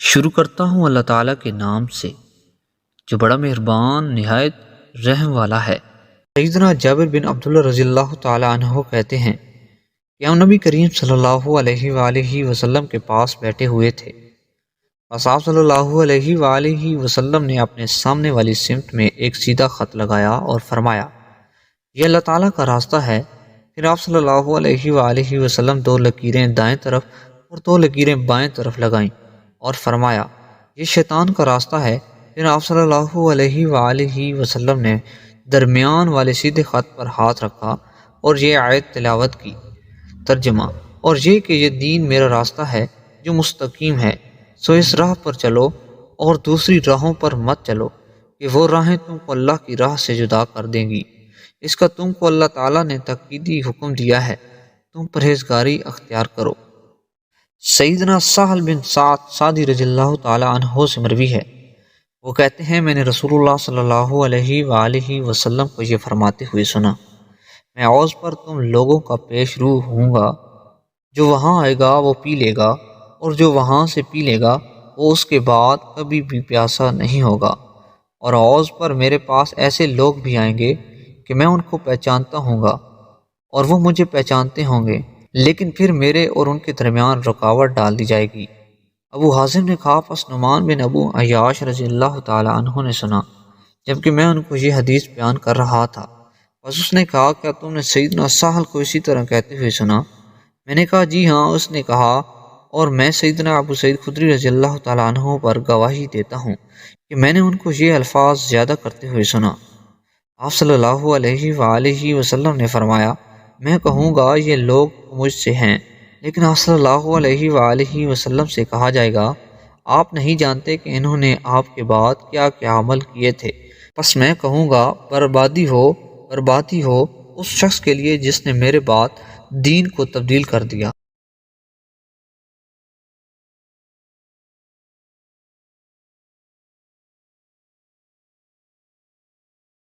شروع کرتا ہوں اللہ تعالیٰ کے نام سے جو بڑا مہربان نہایت رحم والا ہے۔ سیدنا جابر بن عبداللہ رضی اللہ تعالیٰ عنہ کہتے ہیں کہ ہم نبی کریم صلی اللہ علیہ وآلہ وسلم کے پاس بیٹھے ہوئے تھے۔ بس آپ صلی اللہ علیہ وآلہ وسلم نے اپنے سامنے والی سمت میں ایک سیدھا خط لگایا اور فرمایا یہ اللہ تعالیٰ کا راستہ ہے۔ پھر آپ صلی اللہ علیہ وآلہ وسلم 2 لکیریں دائیں طرف اور 2 لکیریں بائیں طرف لگائیں اور فرمایا یہ شیطان کا راستہ ہے۔ پھر آپ صلی اللہ علیہ وآلہ وسلم نے درمیان والے سیدھے خط پر ہاتھ رکھا اور یہ آیت تلاوت کی۔ ترجمہ: اور یہ کہ یہ دین میرا راستہ ہے جو مستقیم ہے، سو اس راہ پر چلو اور دوسری راہوں پر مت چلو کہ وہ راہیں تم کو اللہ کی راہ سے جدا کر دیں گی۔ اس کا تم کو اللہ تعالیٰ نے تاکیدی حکم دیا ہے، تم پرہیزگاری اختیار کرو۔ سیدنا سہل بن سعد سعدی رضی اللہ تعالیٰ عنہ سے مروی ہے، وہ کہتے ہیں میں نے رسول اللہ صلی اللہ علیہ وآلہ وسلم کو یہ فرماتے ہوئے سنا، میں حوض پر تم لوگوں کا پیش رو ہوں گا، جو وہاں آئے گا وہ پی لے گا، اور جو وہاں سے پی لے گا وہ اس کے بعد کبھی بھی پیاسا نہیں ہوگا۔ اور حوض پر میرے پاس ایسے لوگ بھی آئیں گے کہ میں ان کو پہچانتا ہوں گا اور وہ مجھے پہچانتے ہوں گے، لیکن پھر میرے اور ان کے درمیان رکاوٹ ڈال دی جائے گی۔ ابو حازم نے کہا پس نعمان بن ابو عیاش رضی اللہ تعالیٰ عنہ نے سنا، جبکہ میں ان کو یہ حدیث بیان کر رہا تھا۔ پس اس نے کہا کیا تم نے سیدنا سہل کو اسی طرح کہتے ہوئے سنا؟ میں نے کہا جی ہاں۔ اس نے کہا اور میں سیدنا ابو سعید خدری رضی اللہ تعالیٰ عنہ پر گواہی دیتا ہوں کہ میں نے ان کو یہ الفاظ زیادہ کرتے ہوئے سنا۔ آپ صلی اللہ علیہ وآلہ وسلم نے فرمایا میں کہوں گا یہ لوگ مجھ سے ہیں، لیکن آپ صلی اللہ علیہ وآلہ وسلم سے کہا جائے گا آپ نہیں جانتے کہ انہوں نے آپ کے بعد کیا کیا عمل کیے تھے۔ پس میں کہوں گا بربادی ہو اس شخص کے لیے جس نے میرے بعد دین کو تبدیل کر دیا۔